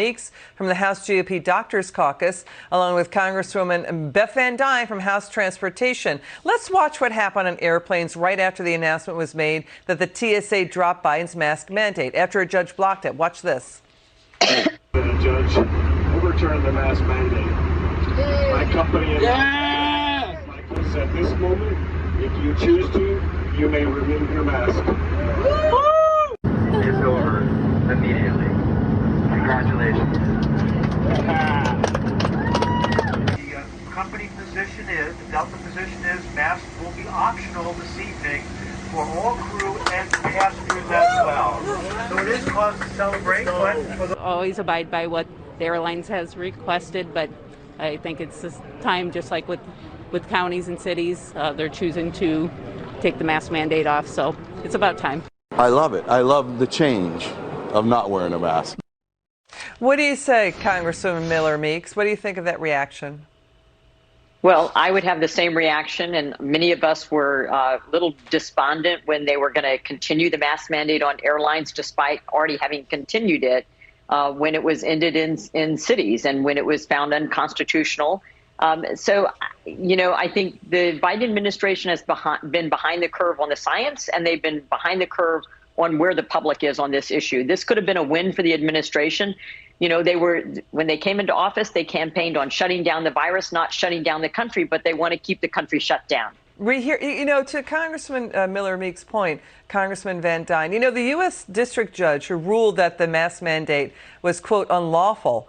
Meeks from the House GOP Doctors Caucus, along with Congresswoman Beth Van Duyne from House Transportation. Let's watch what happened on airplanes right after the announcement was made that the TSA dropped Biden's mask mandate, after a judge blocked it. Watch this. The judge overturned the mask mandate. My company announced at this moment, if you choose to, you may remove your mask. It's over immediately. Congratulations. The company position is, the Delta position is, masks will be optional this evening for all crew and passengers as well. So it is cause to celebrate, but always abide by what the airlines has requested, but I think it's this time, just like with counties and cities, they're choosing to take the mask mandate off, so it's about time. I love it. I love the change of not wearing a mask. What do you say, Congresswoman Miller-Meeks? What do you think of that reaction? Well, I would have the same reaction, and many of us were a little despondent when they were going to continue the mask mandate on airlines, despite already having continued it when it was ended in cities and when it was found unconstitutional. So, you know, I think the Biden administration has been behind the curve on the science, and they've been behind the curve on where the public is on this issue. This could have been a win for the administration. You know, when they came into office, they campaigned on shutting down the virus, not shutting down the country, but they want to keep the country shut down. You know, to Congressman Miller-Meeks' point, Congressman Van Duyne, you know, the U.S. District Judge who ruled that the mask mandate was, quote, unlawful.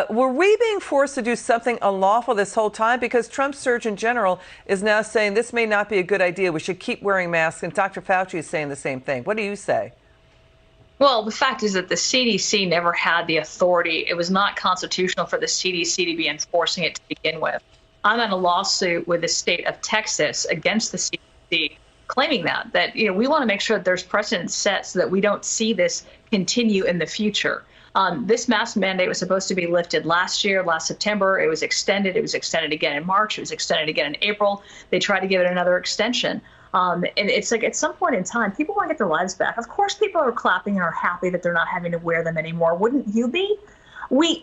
Were we being forced to do something unlawful this whole time? Because Trump's Surgeon General is now saying this may not be a good idea. We should keep wearing masks. And Dr. Fauci is saying the same thing. What do you say? Well, the fact is that the CDC never had the authority. It was not constitutional for the CDC to be enforcing it to begin with. I'm in a lawsuit with the state of Texas against the CDC, claiming that you know, we want to make sure that there's precedent set so that we don't see this continue in the future. This mask mandate was supposed to be lifted last September. It was extended. It was extended again in March. It was extended again in April. They tried to give it another extension. And it's like, at some point in time, people want to get their lives back. Of course, people are clapping and are happy that they're not having to wear them anymore. Wouldn't you be? We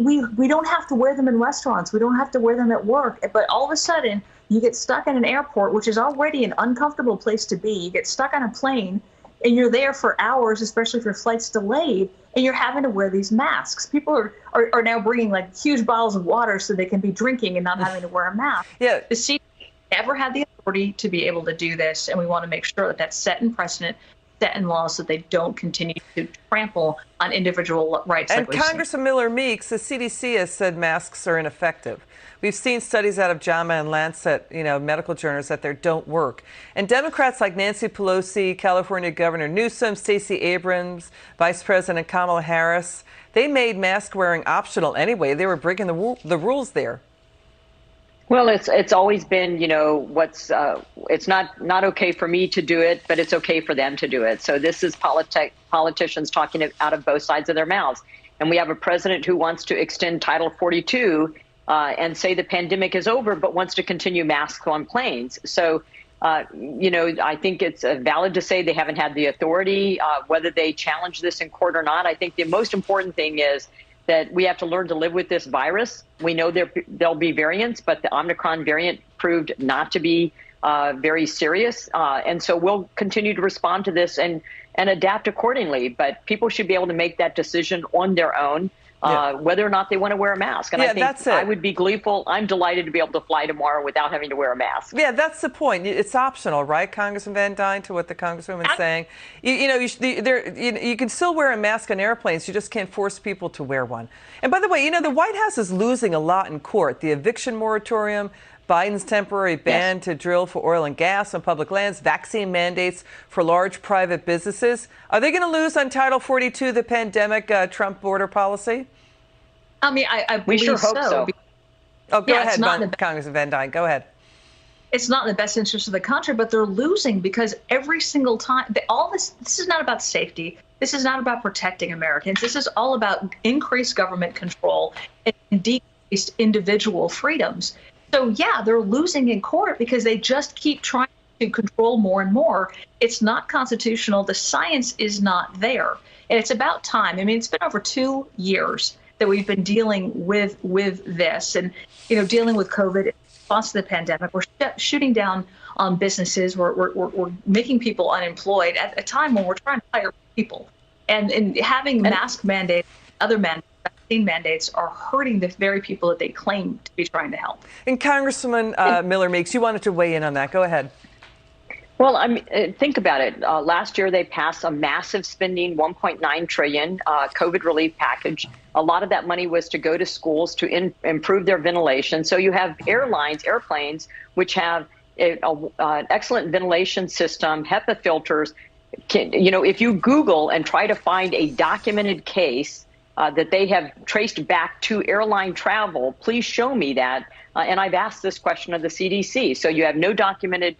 don't have to wear them in restaurants. We don't have to wear them at work. But all of a sudden, you get stuck in an airport, which is already an uncomfortable place to be. You get stuck on a plane, and you're there for hours, especially if your flight's delayed, and you're having to wear these masks. People are now bringing like huge bottles of water so they can be drinking and not having to wear a mask. Yeah. The CDC never had the authority to be able to do this, and we want to make sure that that's set in precedent, set in law, so they don't continue to trample on individual rights. And Congressman Miller-Meeks, the CDC has said masks are ineffective. We've seen studies out of JAMA and Lancet, you know, medical journals that they don't work. And Democrats like Nancy Pelosi, California Governor Newsom, Stacey Abrams, Vice President Kamala Harris, they made mask wearing optional anyway. They were breaking the rules there. Well, it's always been, you know, it's not okay for me to do it, but it's okay for them to do it. So this is politicians talking out of both sides of their mouths. And we have a president who wants to extend Title 42 and say the pandemic is over, but wants to continue masks on planes. So, you know, I think it's valid to say they haven't had the authority, whether they challenge this in court or not. I think the most important thing is that we have to learn to live with this virus. We know there'll be variants, but the Omicron variant proved not to be very serious. And so we'll continue to respond to this and adapt accordingly. But people should be able to make that decision on their own, whether or not they want to wear a mask. And I think that's it. I would be gleeful. I'm delighted to be able to fly tomorrow without having to wear a mask. Yeah, that's the point. It's optional, right, Congressman Van Duyne, to what the Congresswoman's saying? You know, you can still wear a mask on airplanes. You just can't force people to wear one. And by the way, you know, the White House is losing a lot in court. The eviction moratorium, Biden's temporary ban to drill for oil and gas on public lands, vaccine mandates for large private businesses. Are they going to lose on Title 42, the pandemic Trump border policy? I mean, I believe we sure hope so. Oh, go ahead, Congressman Van Duyne. Go ahead. It's not in the best interest of the country, but they're losing because every single time, this is not about safety. This is not about protecting Americans. This is all about increased government control and decreased individual freedoms. So, yeah, they're losing in court because they just keep trying to control more and more. It's not constitutional. The science is not there. And it's about time. I mean, it's been over 2 years that we've been dealing with this, and dealing with COVID in response to the pandemic. We're shooting down on businesses. We're making people unemployed at a time when we're trying to hire people, and having mask mandates, other vaccine mandates are hurting the very people that they claim to be trying to help. And Congresswoman Miller-Meeks, you wanted to weigh in on that. Go ahead. Well, think about it. Last year, they passed a massive spending, $1.9 trillion COVID relief package. A lot of that money was to go to schools to improve their ventilation. So you have airplanes, which have an excellent ventilation system, HEPA filters. If you Google and try to find a documented case that they have traced back to airline travel, please show me that. And I've asked this question of the CDC. So you have no documented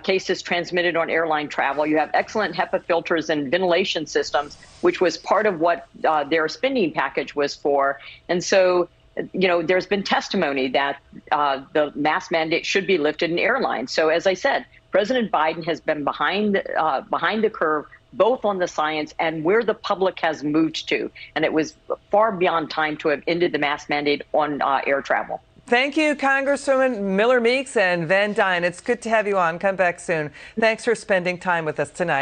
cases transmitted on airline travel. You have excellent HEPA filters and ventilation systems, which was part of what their spending package was for. And so, there's been testimony that the mask mandate should be lifted in airlines. So as I said, President Biden has been behind the curve, both on the science and where the public has moved to. And it was far beyond time to have ended the mask mandate on air travel. Thank you, Congresswoman Miller-Meeks and Van Dyne. It's good to have you on. Come back soon. Thanks for spending time with us tonight.